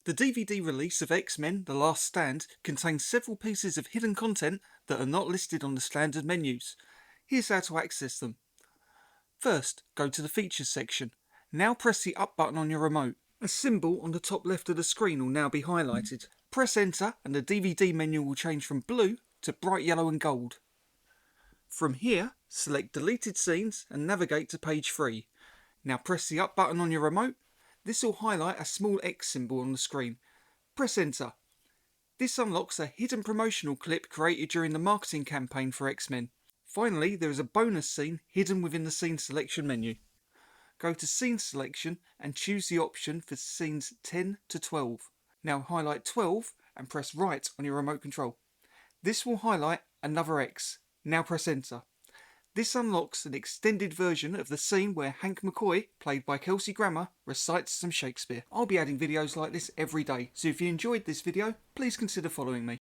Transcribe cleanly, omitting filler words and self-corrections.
The DVD release of X-Men: The Last Stand contains several pieces of hidden content that are not listed on the standard menus. Here's how to access them. First, go to the Features section. Now press the up button on your remote. A symbol on the top left of the screen will now be highlighted. Press enter and the DVD menu will change from blue to bright yellow and gold. From here, select Deleted Scenes and navigate to page 3. Now press the up button on your remote. This will highlight a small X symbol on the screen. Press enter. This unlocks a hidden promotional clip created during the marketing campaign for X-Men. Finally, there is a bonus scene hidden within the scene selection menu. Go to Scene Selection and choose the option for scenes 10 to 12. Now highlight 12 and press right on your remote control. This will highlight another X. Now press enter. This unlocks an extended version of the scene where Hank McCoy, played by Kelsey Grammer, recites some Shakespeare. I'll be adding videos like this every day, so if you enjoyed this video, please consider following me.